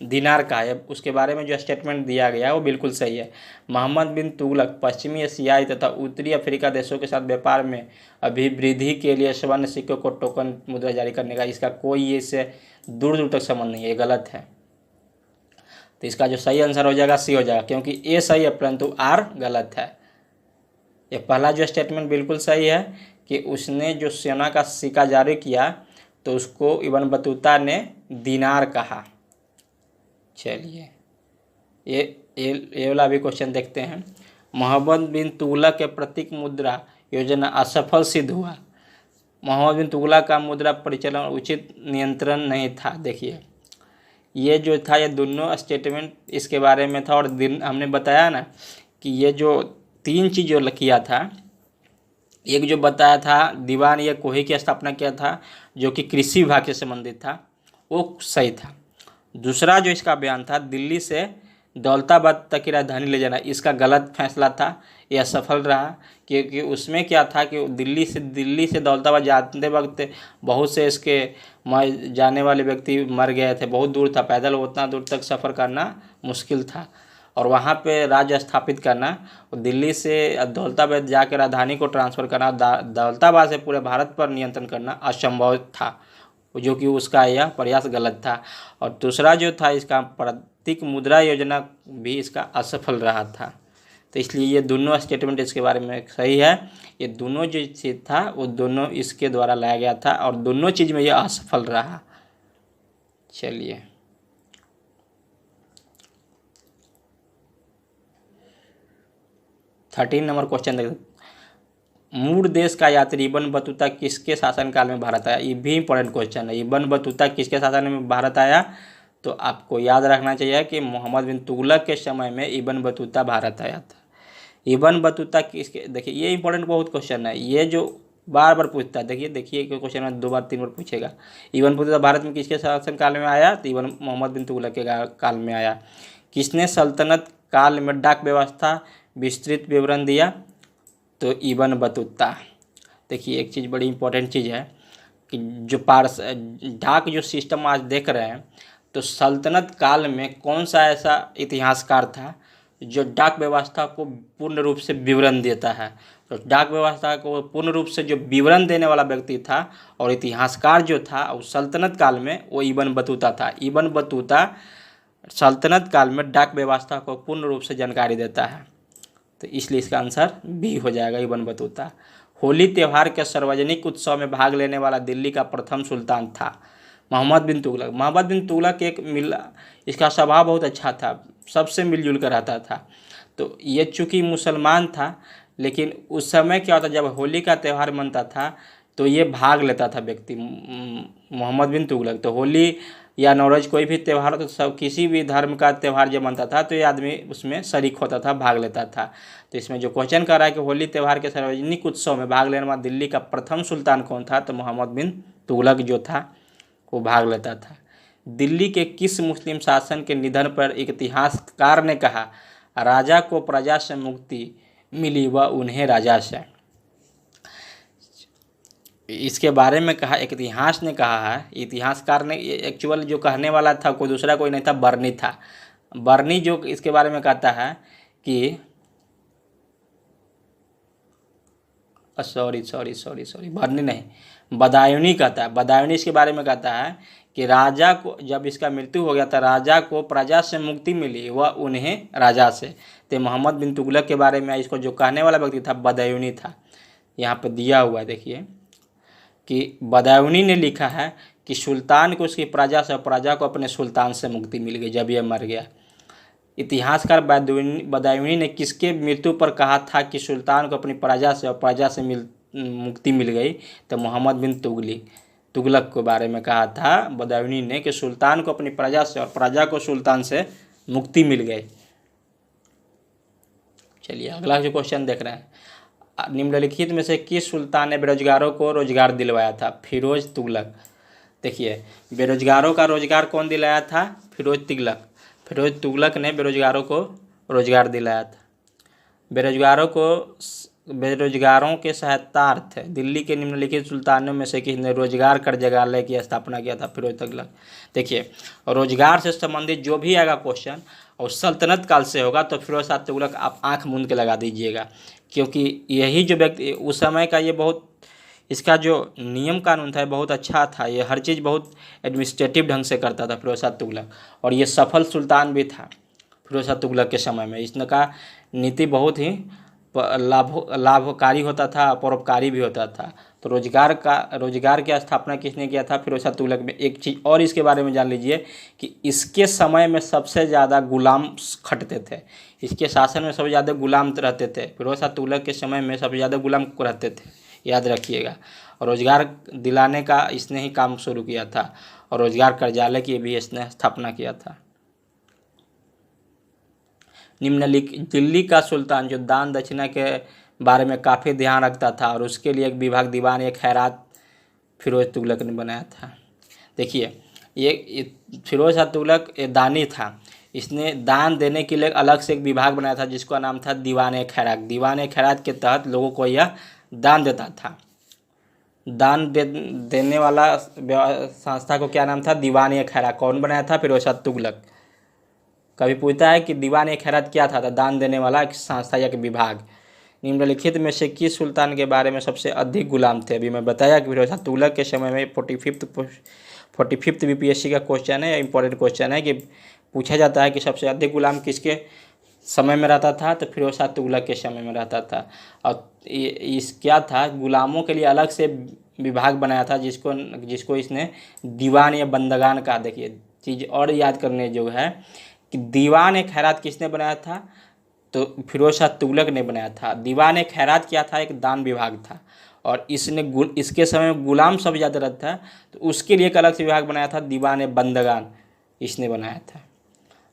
दिनार कहा है। उसके बारे में जो स्टेटमेंट दिया गया वो बिल्कुल सही है। मोहम्मद बिन तुगलक पश्चिमी एशियाई तथा उत्तरी अफ्रीका देशों के साथ व्यापार में अभिवृद्धि के लिए स्वर्ण सिक्कों को टोकन मुद्रा जारी करने का इसका कोई इससे दूर दूर तक संबंध नहीं है, ये गलत है। तो इसका जो सही आंसर हो जाएगा सी हो जाएगा, क्योंकि ए सही है परंतु आर गलत है। ये पहला जो स्टेटमेंट बिल्कुल सही है कि उसने जो सोना का सिक्का जारी किया तो उसको इब्न बतूता ने दिनार कहा। चलिए ये वाला भी क्वेश्चन देखते हैं। मोहम्मद बिन तुगलक के प्रतीक मुद्रा योजना असफल सिद्ध हुआ। मोहम्मद बिन तुगलक का मुद्रा परिचालन उचित नियंत्रण नहीं था। देखिए ये जो था ये दोनों स्टेटमेंट इसके बारे में था। और हमने बताया ना कि ये जो 3 चीज़ जो किया था, एक जो बताया था दीवान या कोही की स्थापना किया था जो कि कृषि विभाग से संबंधित था, वो सही था। दूसरा जो इसका बयान था दिल्ली से दौलताबाद तक की राजधानी ले जाना, इसका गलत फैसला था, यह सफल रहा। क्योंकि उसमें क्या था कि दिल्ली से दौलताबाद जाते वक्त बहुत से इसके जाने वाले व्यक्ति मर गए थे। बहुत दूर था, पैदल उतना दूर तक सफ़र करना मुश्किल था। और वहाँ पे राज्य स्थापित करना, दिल्ली से दौलताबाद जाकर राजधानी को ट्रांसफ़र करना, दौलताबाद से पूरे भारत पर नियंत्रण करना असंभव था, जो कि उसका यह प्रयास गलत था। और दूसरा जो था इसका प्रतीक मुद्रा योजना भी इसका असफल रहा था। तो इसलिए ये दोनों स्टेटमेंट इसके बारे में सही है। ये दोनों जो चीज़ था वो दोनों इसके द्वारा लाया गया था और दोनों चीज़ में यह असफल रहा। चलिए 13 नंबर क्वेश्चन देखते। मूर देश का यात्री इब्न बतूता किसके शासनकाल में भारत आया? ये भी इंपॉर्टेंट क्वेश्चन है। इब्न बतूता किसके शासन में भारत आया? तो आपको याद रखना चाहिए कि मोहम्मद बिन तुगलक के समय में इब्न बतूता भारत आया था। इब्न बतूता किसके, देखिए ये इंपॉर्टेंट बहुत क्वेश्चन है, ये जो बार बार पूछता है। देखिए क्वेश्चन में 2 बार 3 बार पूछेगा। इब्न बतूता भारत में किसके शासनकाल में आया? तो इब्न मोहम्मद बिन तुगलक के काल में आया। किसने सल्तनत काल में डाक व्यवस्था विस्तृत विवरण दिया? तो इब्न बतूता। देखिए एक चीज़ बड़ी इंपॉर्टेंट चीज़ है कि जो डाक जो सिस्टम आज देख रहे हैं, तो सल्तनत काल में कौन सा ऐसा इतिहासकार था जो डाक व्यवस्था को पूर्ण रूप से विवरण देता है? तो डाक व्यवस्था को पूर्ण रूप से जो विवरण देने वाला व्यक्ति था और इतिहासकार जो था उस सल्तनत काल में, वो इब्न बतूता था। इब्न बतूता सल्तनत काल में डाक व्यवस्था को पूर्ण रूप से जानकारी देता है। तो इसलिए इसका आंसर बी हो जाएगा, इब्न बतूता। होली त्यौहार के सार्वजनिक उत्सव में भाग लेने वाला दिल्ली का प्रथम सुल्तान था मोहम्मद बिन तुगलक। मोहम्मद बिन तुगलक इसका स्वभाव बहुत अच्छा था, सबसे मिलजुल कर रहता था। तो ये चूँकि मुसलमान था, लेकिन उस समय क्या होता, जब होली का त्यौहार मनता था तो ये भाग लेता था व्यक्ति मोहम्मद बिन तुगलक। तो होली या नवरोज कोई भी त्यौहार, तो सब किसी भी धर्म का त्यौहार जब मनता था तो ये आदमी उसमें शरीक होता था, भाग लेता था। तो इसमें जो क्वेश्चन कर रहा है कि होली त्यौहार के सार्वजनिक उत्सव में भाग लेने वाला दिल्ली का प्रथम सुल्तान कौन था? तो मोहम्मद बिन तुगलक जो था वो भाग लेता था। दिल्ली के किस मुस्लिम शासक के निधन पर एक इतिहासकार ने कहा, राजा को प्रजा से मुक्ति मिली वह उन्हें राजा से। इसके बारे में कहा, एक इतिहास ने कहा है, इतिहासकार ने, एक्चुअल जो कहने वाला था कोई दूसरा कोई नहीं था, बर्नी था। बर्नी जो इसके बारे में कहता है कि सॉरी बर्नी नहीं, बदायूनी कहता है। बदायूनी इसके बारे में कहता है कि राजा को जब इसका मृत्यु हो गया था, राजा को प्रजा से मुक्ति मिली वह उन्हें राजा से। तो मोहम्मद बिन तुगलक के बारे में इसको जो कहने वाला व्यक्ति था बदायूनी था। यहाँ पर दिया हुआ है देखिए कि बदायूनी ने लिखा है कि सुल्तान को उसकी प्रजा से, प्रजा को अपने सुल्तान से मुक्ति मिल गई जब यह मर गया। इतिहासकार बदायूनी ने किसके मृत्यु पर कहा था कि सुल्तान को अपनी प्रजा से और प्रजा से मुक्ति मिल गई? तो मोहम्मद बिन तुगलक के बारे में कहा था बदायूनी ने कि सुल्तान को अपनी प्रजा से और प्रजा को सुल्तान से मुक्ति मिल गई। चलिए अगला जो क्वेश्चन देख रहे हैं, निम्नलिखित में से किस सुल्तान ने बेरोजगारों को रोजगार दिलवाया था? फिरोज तुगलक। देखिए बेरोजगारों का रोजगार कौन दिलाया था? फिरोज तुगलक। फिरोज तुगलक ने बेरोजगारों को रोजगार दिलाया था। बेरोजगारों के सहायतार्थ दिल्ली के निम्नलिखित सुल्तानों में से किसने रोजगार कार्यालय की स्थापना किया था? फिरोज तुगलक। देखिए रोजगार से संबंधित जो भी आएगा क्वेश्चन और सल्तनत काल से होगा तो फिरोज शाह तुगलक आप आंख मूंद के लगा दीजिएगा, क्योंकि यही जो व्यक्ति उस समय का, ये बहुत, इसका जो नियम कानून था बहुत अच्छा था। ये हर चीज़ बहुत एडमिनिस्ट्रेटिव ढंग से करता था फिरोज शाह तुगलक, और ये सफल सुल्तान भी था फिरोज शाह तुगलक के समय में। इसका नीति बहुत ही लाभकारी होता था, परोपकारी भी होता था। तो रोजगार की स्थापना किसने किया था? फिरोज शाह तुगलक में। एक चीज़ और इसके बारे में जान लीजिए कि इसके समय में सबसे ज़्यादा गुलाम खटते थे, इसके शासन में सबसे ज़्यादा गुलाम रहते थे। फिरोज शाह तुगलक के समय में सबसे ज़्यादा गुलाम रहते थे, याद रखिएगा। और रोजगार दिलाने का इसने ही काम शुरू किया था, और रोजगार कार्यालय की भी इसने स्थापना किया था। निम्नलिखित दिल्ली का सुल्तान जो दान दक्षिणा के बारे में काफ़ी ध्यान रखता था और उसके लिए एक विभाग दीवान एक खैरात फिरोज तुगलक ने बनाया था। देखिए ये फिरोज शाह तुगलक दानी था, इसने दान देने के लिए अलग से एक विभाग बनाया था जिसका नाम था दीवान खैरात। दीवान खैरात के तहत लोगों को यह दान देता था। दान देने वाला संस्था को क्या नाम था? दीवान खैरात। कौन बनाया था? फिरोज शाह तुगलक। कभी पूछता है कि दीवान खैरात क्या था? दान देने वाला एक संस्था या विभाग। निम्नलिखित में से किस सुल्तान के बारे में सबसे अधिक गुलाम थे? अभी मैं बताया कि फिरोज शाह तुगलक के समय में 45th बीपीएससी का क्वेश्चन है, इंपॉर्टेंट क्वेश्चन है कि पूछा जाता है कि सबसे अधिक गुलाम किसके समय में रहता था? तो फिरोज शाह तुगलक के समय में रहता था। और इस क्या था, गुलामों के लिए अलग से विभाग बनाया था जिसको इसने दीवान या बंदगान कहा। देखिए चीज़ और याद करने जो है कि दीवान खैरात किसने बनाया था? तो फिरोज शाह तुगलक ने बनाया था। दीवान खैरात क्या था? एक दान विभाग था, और इसके समय में गुलाम सब ज़्यादा रहता था, तो उसके लिए एक अलग से विभाग बनाया था, दीवान बंदगान इसने बनाया था।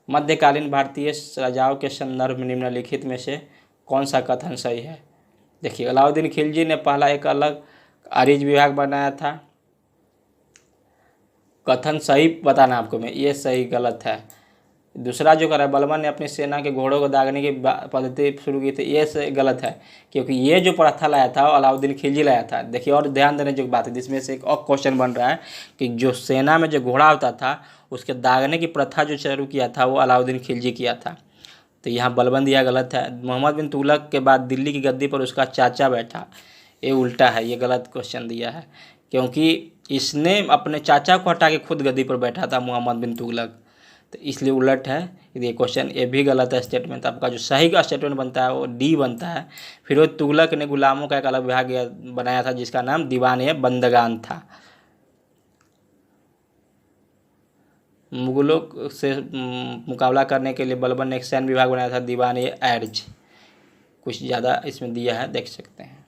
मध्यकालीन भारतीय राजाओं के संदर्भ में निम्नलिखित में से कौन सा कथन सही है? देखिए अलाउद्दीन खिलजी ने पहला एक अलग आरिज विभाग बनाया था। कथन सही बताना आपको मैं, ये सही गलत है। दूसरा जो करा बलबन ने अपनी सेना के घोड़ों को दागने की पद्धति शुरू की थी, ये सही गलत है, क्योंकि ये जो प्रथा लाया था वो अलाउद्दीन खिलजी लाया था। देखिए और ध्यान देने जो बात है, जिसमें से एक और क्वेश्चन बन रहा है कि जो सेना में जो घोड़ा होता था उसके दागने की प्रथा जो शुरू किया था वो अलाउद्दीन खिलजी किया था। तो यहाँ बलबन दिया गलत है। मोहम्मद बिन तुगलक के बाद दिल्ली की गद्दी पर उसका चाचा बैठा, ये उल्टा है, ये गलत क्वेश्चन दिया है, क्योंकि इसने अपने चाचा को हटा के खुद गद्दी पर बैठा था मोहम्मद बिन तुगलक, तो इसलिए उलट है ये क्वेश्चन। ये भी गलत है स्टेटमेंट। आपका जो सही का स्टेटमेंट बनता है वो डी बनता है। फिरोज तुगलक ने गुलामों का एक अलग विभाग बनाया था जिसका नाम दीवान बंदगान था। मुगलों से मुकाबला करने के लिए बलबन ने एक सैन्य विभाग बनाया था, दीवान एर्ज। कुछ ज़्यादा इसमें दिया है, देख सकते हैं।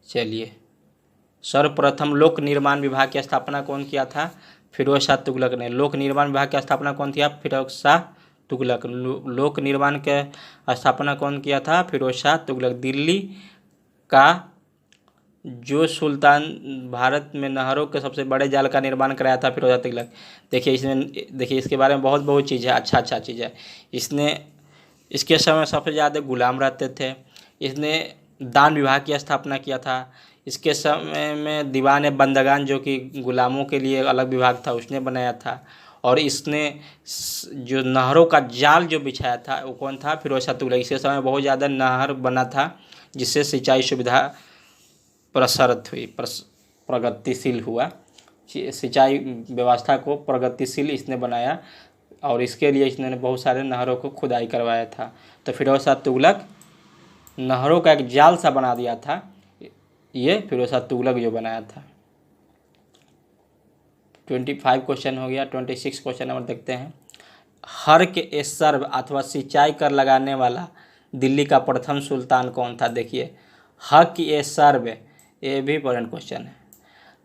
चलिए सर्वप्रथम लोक निर्माण विभाग की स्थापना कौन किया था? फिरोज शाह तुगलक ने। लोक निर्माण विभाग की स्थापना कौन किया? फिरोज शाह तुगलक। लोक निर्माण के स्थापना कौन किया था? फिरोज शाह तुगलक। दिल्ली का जो सुल्तान भारत में नहरों के सबसे बड़े जाल का निर्माण कराया था फिरोज शाह तुगलक। देखिए इसके बारे में बहुत चीज़ है, अच्छा चीज़ है। इसके समय सबसे ज़्यादा गुलाम रहते थे। इसने दान विभाग की स्थापना किया था। इसके समय में दीवान बंदगान जो कि गुलामों के लिए अलग विभाग था उसने बनाया था। और इसने जो नहरों का जाल जो बिछाया था वो कौन था? फिरोज शाह तुगलक। इसके समय बहुत ज़्यादा नहर बना था जिससे सिंचाई सुविधा प्रसारित हुई, प्रगतिशील हुआ। सिंचाई व्यवस्था को प्रगतिशील इसने बनाया और इसके लिए इसने बहुत सारे नहरों को खुदाई करवाया था। तो फिरोज शाह तुगलक नहरों का एक जाल सा बना दिया था, ये फिरोज शाह तुगलक जो बनाया था। 25 क्वेश्चन हो गया। 26 क्वेश्चन नंबर देखते हैं। हर्क ए सर्व अथवा सिंचाई कर लगाने वाला दिल्ली का प्रथम सुल्तान कौन था? देखिए हर्क ए सर्व, ये भी इंपॉर्टेंट क्वेश्चन है।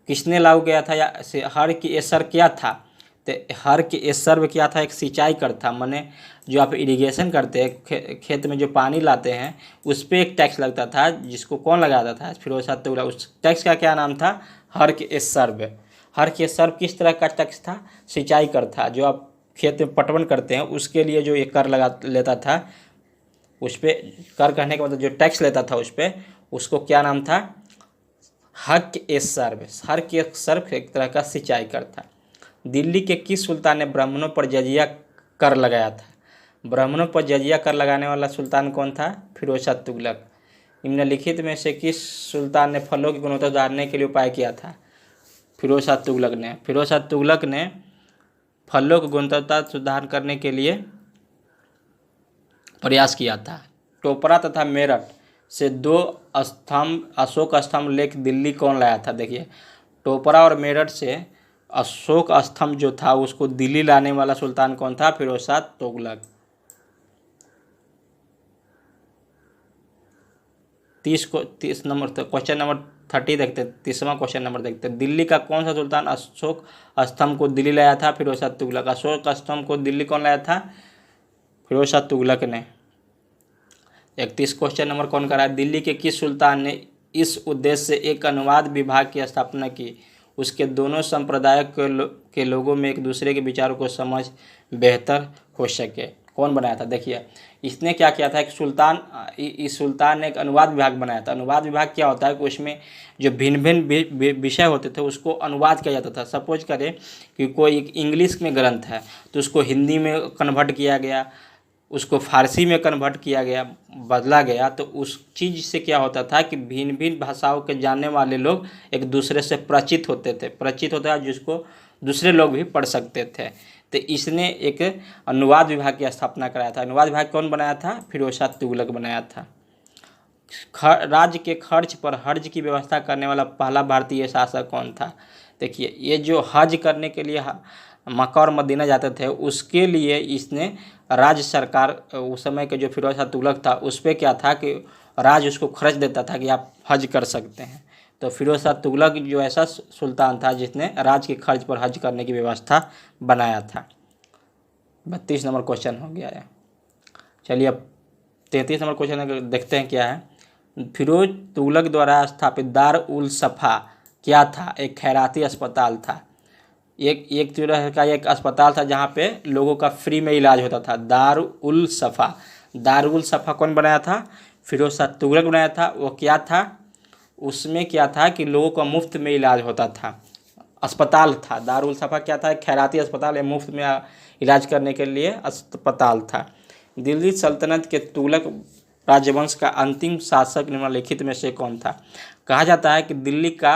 किसने लागू किया था या हर्क ए सर्व क्या था? तो हर्क ए सर्व क्या था? एक सिंचाई कर था, माने जो आप इरिगेशन करते हैं, खेत में जो पानी लाते हैं उस पर एक टैक्स लगता था, जिसको कौन लगाता था? फिरोज शाह तुगलक। उस टैक्स का क्या नाम था? हर्क ए सर्व। हर्क ए सर्व किस तरह का टैक्स था? सिंचाई कर था। जो आप खेत में पटवन करते हैं उसके लिए जो ये कर लगा लेता था, उस पर कर कहने के मतलब जो टैक्स लेता था उस पर, उसको क्या नाम था? हक ए सर्व। हक ए सर्व एक तरह का सिंचाई कर था। दिल्ली के किस सुल्तान ने ब्राह्मणों पर जजिया कर लगाया था? ब्राह्मणों पर जजिया कर लगाने वाला सुल्तान कौन था? फिरोज शाह तुगलक। निम्नलिखित में से किस सुल्तान ने फलों की गुणवत्ता सुधारने के लिए उपाय किया था? फिरोज शाह तुगलक ने। फिरोज शाह तुगलक ने फलों की गुणवत्ता सुधार करने के लिए प्रयास किया था। टोपरा तथा मेरठ से 2 स्तंभ, अशोक स्तंभ लेकर दिल्ली कौन लाया था? देखिए टोपरा और मेरठ से अशोक स्तंभ जो था उसको दिल्ली लाने वाला सुल्तान कौन था? Firoz Shah Tughlaq. 30 number question number 30 देखते हैं। 30वां क्वेश्चन नंबर देखते हैं। दिल्ली का कौन सा सुल्तान अशोक स्तंभ को दिल्ली लाया था? फिरोज शाह तुगलक। अशोक स्तंभ को दिल्ली कौन लाया था? फिरोज शाह तुगलक ने। 31 क्वेश्चन नंबर कौन कर रहा है? दिल्ली के किस सुल्तान ने इस उद्देश्य से एक अनुवाद विभाग की स्थापना की? उसके दोनों संप्रदाय के लोगों में एक दूसरे के विचारों को समझ बेहतर हो सके। कौन बनाया था? देखिए इसने क्या किया था, इस सुल्तान ने एक अनुवाद विभाग बनाया था। अनुवाद विभाग क्या होता है कि उसमें जो भिन्न भिन्न विषय होते थे उसको अनुवाद किया जाता था। सपोज करें कि कोई इंग्लिश में ग्रंथ है तो उसको हिंदी में कन्वर्ट किया गया, उसको फारसी में कन्वर्ट किया गया, बदला गया। तो उस चीज़ से क्या होता था कि भिन्न भिन्न भाषाओं के जानने वाले लोग एक दूसरे से परिचित होते थे, जिसको दूसरे लोग भी पढ़ सकते थे। तो इसने एक अनुवाद विभाग की स्थापना कराया था। अनुवाद विभाग कौन बनाया था? फिरोज शाह तुगलक बनाया था। राज्य के खर्च पर हज की व्यवस्था करने वाला पहला भारतीय शासक कौन था? देखिए ये जो हज करने के लिए मक्का और मदीना जाते थे उसके लिए इसने राज्य सरकार, उस समय के जो फिरोज शाह तुगलक था उस पर क्या था कि राज्य उसको खर्च देता था कि आप हज कर सकते हैं। तो फिरोज शाह तुगलक जो ऐसा सुल्तान था जिसने राज्य के खर्च पर हज करने की व्यवस्था बनाया था। 32 नंबर क्वेश्चन हो गया है। चलिए अब 33 नंबर क्वेश्चन देखते हैं क्या है। फिरोज तुगलक द्वारा स्थापित दार उल सफ़ा क्या था? एक खैराती अस्पताल था। एक तरह का एक अस्पताल था जहाँ पे लोगों का फ्री में इलाज होता था। दार उल सफ़ा कौन बनाया था? फिरोज शाह तुगलक बनाया था। वो क्या था? उसमें क्या था कि लोगों का मुफ्त में इलाज होता था, अस्पताल था। दार उल सफ़ा क्या था? एक खैराती अस्पताल है, मुफ्त में इलाज करने के लिए अस्पताल था। दिल्ली सल्तनत के तुगलक राजवंश का अंतिम शासक निम्नलिखित में से कौन था? कहा जाता है कि दिल्ली का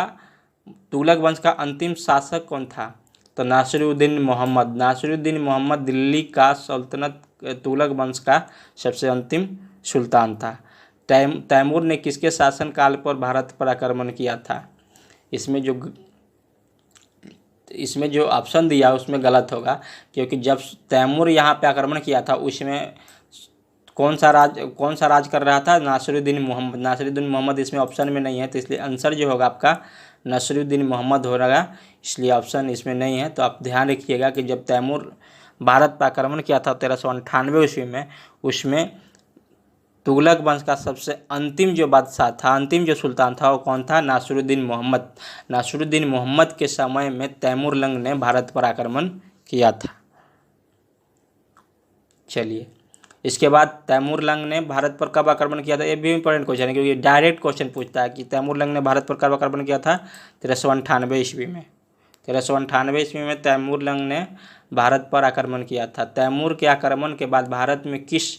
तुगलक वंश का अंतिम शासक कौन था? तो नासिरुद्दीन मोहम्मद दिल्ली का सल्तनत तुगलक वंश का सबसे अंतिम सुल्तान था। तैमूर ने किसके शासनकाल पर भारत पर आक्रमण किया था? इसमें जो ऑप्शन दिया उसमें गलत होगा, क्योंकि जब तैमूर यहाँ पे आक्रमण किया था उसमें कौन सा राज कर रहा था? नासिरुद्दीन मोहम्मद इसमें ऑप्शन में नहीं है, तो इसलिए आंसर जो होगा आपका नासिरुद्दीन मोहम्मद हो रहा, इसलिए ऑप्शन इसमें नहीं है। तो आप ध्यान रखिएगा कि जब तैमूर भारत पर आक्रमण किया था 1398 ईस्वी में, उसमें तुगलक वंश का सबसे अंतिम जो बादशाह था, अंतिम जो सुल्तान था, वो कौन था? नासिरुद्दीन मोहम्मद। नासिरुद्दीन मोहम्मद के समय में तैमूरलंग ने भारत पर आक्रमण किया था। चलिए, इसके बाद तैमूरलंग ने भारत पर कब आक्रमण किया था? ये भी इंपॉर्टेंट क्वेश्चन है, क्योंकि डायरेक्ट क्वेश्चन पूछता है कि तैमूरलंग ने भारत पर कब आक्रमण किया था? 1398 ईस्वी में। 1398 ईस्वी में तैमूरलंग ने भारत पर आक्रमण किया था। तैमूर के आक्रमण के बाद भारत में किस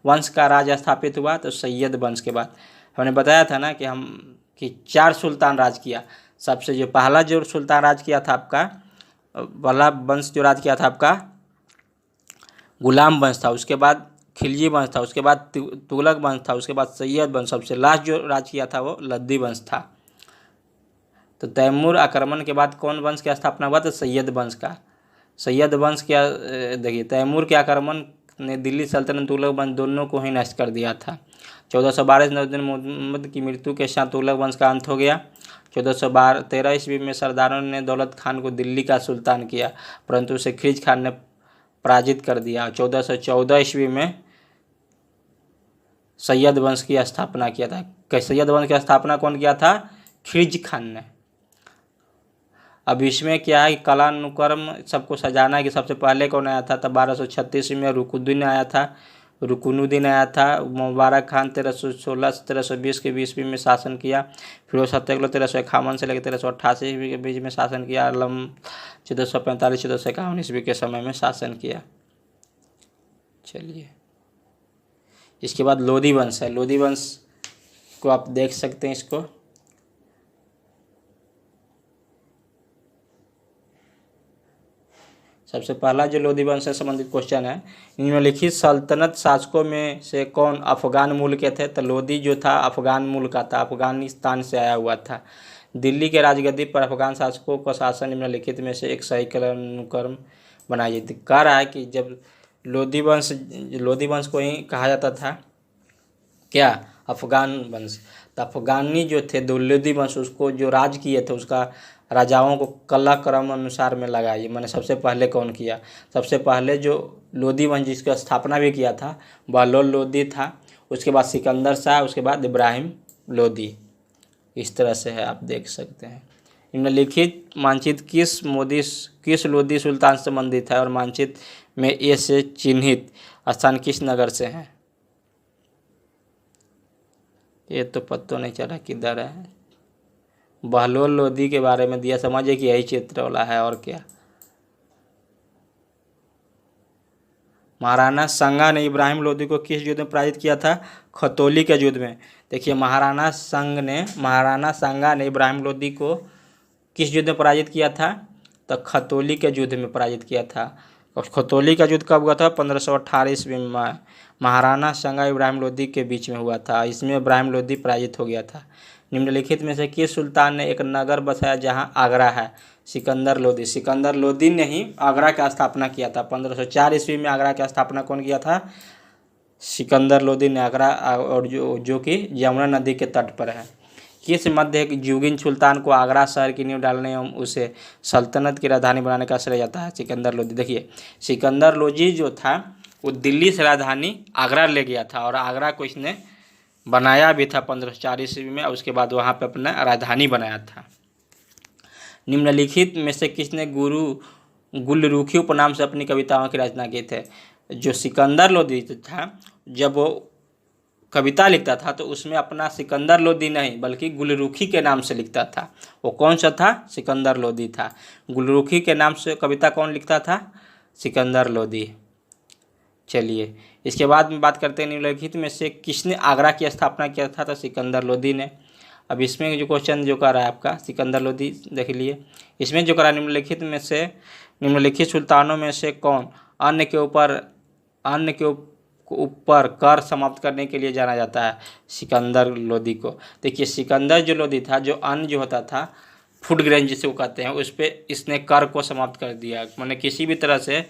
वंश का राज स्थापित हुआ? तो सैयद वंश के बाद। हमने बताया था ना कि 4 सुल्तान राज किया। सबसे जो पहला जो सुल्तान राज किया था आपका, पहला वंश जो राज किया था आपका गुलाम वंश था, उसके बाद खिलजी वंश था, उसके बाद तुगलक वंश था, उसके बाद सैयद वंश, सबसे लास्ट जो राज किया था वो लद्दी वंश था। तो तैमूर आक्रमण के बाद कौन वंश की स्थापना हुआ? तो सैयद वंश का। सैयद वंश क्या, देखिए, तैमूर के आक्रमण ने दिल्ली सल्तनत तुगलक वंश दोनों को ही नष्ट कर दिया था। 1412 नवाजुद्दीन मोहम्मद की मृत्यु के साथ तुगलक वंश का अंत हो गया। 1413 ईस्वी में सरदारों ने दौलत खान को दिल्ली का सुल्तान किया, परंतु उसे खिलजी खान ने पराजित कर दिया। 1414 ईस्वी में सैयद वंश की स्थापना किया था। सैयद वंश की स्थापना कौन किया था? खिलजी खान ने। अब इसमें क्या है कि कालानुक्रम सबको सजाना है कि सबसे पहले कौन आया था? तब 1236 में रुकुनुद्दीन आया था। रुकुनुद्दीन आया था। मुबारक खान 1316 से 1320 के ईस्वी में शासन किया। फिरोज शाह तुगलक 1351 से लेकर 1388 ईस्वी के बीच में शासन किया। आलम 1445 1451 ईस्वी के समय में शासन किया। चलिए, इसके बाद लोधी वंश है। लोधी वंश को आप देख सकते हैं। इसको सबसे पहला जो लोधी वंश से संबंधित क्वेश्चन है, निम्नलिखित सल्तनत शासकों में से कौन अफगान मूल के थे? तो लोधी जो था अफगान मूल का था, अफगानिस्तान से आया हुआ था। दिल्ली के राजगद्दी पर अफगान शासकों का शासन निम्नलिखित में से एक सही कालानुक्रम बनाई जाती। कह रहा है कि जब लोधी वंश को ही कहा जाता था क्या? अफगान वंश। तो अफगानी जो थे लोधी वंश, उसको जो राज किए थे उसका राजाओं को कलाक्रम अनुसार में लगाइए। मैंने सबसे पहले कौन किया? सबसे पहले जो लोधी वंश जिसकी स्थापना भी किया था बहलोल लोधी था। उसके बाद सिकंदर शाह, उसके बाद इब्राहिम लोधी। इस तरह से है, आप देख सकते हैं। निम्नलिखित मानचित्र किस लोधी सुल्तान से संबंधित है? और मानचित्र में ए से चिन्हित स्थान किस नगर से है? ये तो पता नहीं चला किधर है। बहलोल लोधी के बारे में दिया, समझिए कि यही क्षेत्र वाला है। और क्या? महाराणा सांगा ने इब्राहिम लोधी को किस युद्ध में पराजित किया था? खतौली के युद्ध में। देखिए, महाराणा सांगा ने इब्राहिम लोधी को किस युद्ध में पराजित किया था? तो खतौली के युद्ध में पराजित किया था। और खतौली का युद्ध कब हुआ था? 1518 ईस्वी में महाराणा सांगा इब्राहिम लोधी के बीच में हुआ था। इसमें इब्राहिम लोधी पराजित हो गया था। निम्नलिखित में से किस सुल्तान ने एक नगर बसाया जहां आगरा है? सिकंदर लोधी। सिकंदर लोधी ने ही आगरा की स्थापना किया था। 1504 ईस्वी में आगरा की स्थापना कौन किया था? सिकंदर लोधी ने आगरा, और जो कि यमुना नदी के तट पर है। किस मध्य युगीन सुल्तान को आगरा शहर की नींव डालने एवं उसे सल्तनत की राजधानी बनाने का श्रेय जाता है? सिकंदर लोधी। देखिए, सिकंदर लोधी जो था वो दिल्ली से राजधानी आगरा ले गया था, और आगरा को इसने बनाया भी था 1504 ईस्वी में। और उसके बाद वहाँ पे अपना राजधानी बनाया था। निम्नलिखित में से किसने गुलरुखी उपनाम से अपनी कविताओं की रचना की थे? जो सिकंदर लोधी था, जब वो कविता लिखता था तो उसमें अपना सिकंदर लोधी नहीं बल्कि गुलरुखी के नाम से लिखता था। वो कौन सा था? सिकंदर लोधी था। गुलरुखी के नाम से कविता कौन लिखता था? सिकंदर लोधी। चलिए, इसके बाद में बात करते हैं निम्नलिखित में से किसने आगरा की स्थापना किया था? तो सिकंदर लोधी ने। अब इसमें जो क्वेश्चन जो कर रहा है आपका सिकंदर लोधी, देख लिए। इसमें जो करा, निम्नलिखित सुल्तानों में से कौन अन्य के ऊपर कर समाप्त करने के लिए जाना जाता है? सिकंदर लोधी को। देखिए, सिकंदर जो लोधी था, जो अन्न जो होता था फूड ग्रेन जिसे वो कहते हैं, उस पर इसने कर को समाप्त कर दिया। मैंने किसी भी तरह से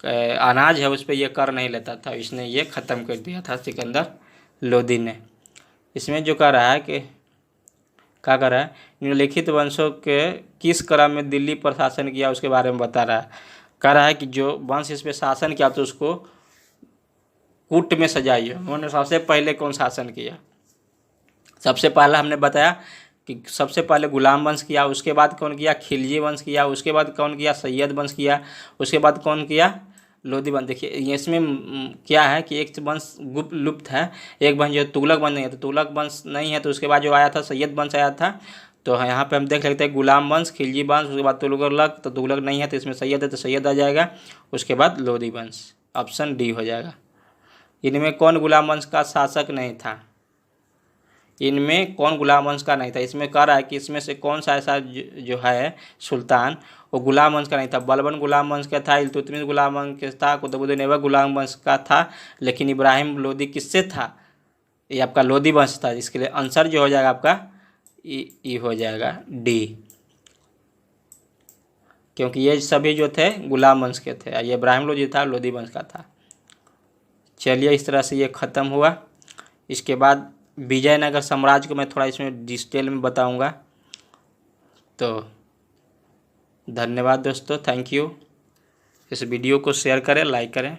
अनाज है उस पर यह कर नहीं लेता था, इसने ये ख़त्म कर दिया था सिकंदर लोधी ने। इसमें जो कह रहा है कि क्या कर रहा है, निम्नलिखित वंशों के किस क्रम में दिल्ली पर शासन किया उसके बारे में बता रहा है। कह रहा है कि जो वंश इस पर शासन किया तो उसको कूट में सजाइए। उन्होंने सबसे पहले कौन शासन किया? सबसे पहला हमने बताया कि सबसे पहले गुलाम वंश किया, उसके बाद कौन किया? खिलजी वंश किया, उसके बाद कौन किया? सैयद वंश किया, उसके बाद कौन किया? लोधी वंश। देखिए इसमें क्या है कि एक वंश गुप्त लुप्त है, एक वंश जो तुगलक वंश नहीं है, तो तुगलक वंश नहीं है तो उसके बाद जो आया था सैयद वंश आया था। तो यहाँ पे हम देख सकते हैं गुलाम वंश, खिलजी वंश, उसके बाद तुगलक, तो तुगलक नहीं है तो इसमें सैयद है तो सैयद आ जाएगा, उसके बाद लोधी वंश, ऑप्शन डी हो जाएगा। इनमें कौन गुलाम वंश का शासक नहीं था? इनमें कौन गुलाम वंश का नहीं था? इसमें कह रहा है कि इसमें से कौन सा ऐसा जो है सुल्तान वो गुलाम वंश का नहीं था। बलबन गुलाम वंश का था, इल्तुतमिश गुलाम वंश का था, कुतुबुद्दीन ऐबक गुलाम वंश का था, लेकिन इब्राहिम लोदी किससे था? ये आपका लोधी वंश था। इसके लिए आंसर जो हो जाएगा आपका ई हो जाएगा डी, क्योंकि ये सभी जो थे गुलाम वंश के थे। ये इब्राहिम लोदी था, लोधी वंश का था। चलिए इस तरह से ये ख़त्म हुआ। इसके बाद विजयनगर साम्राज्य को मैं थोड़ा इसमें डिटेल में बताऊंगा। तो धन्यवाद दोस्तों, थैंक यू। इस वीडियो को शेयर करें, लाइक करें।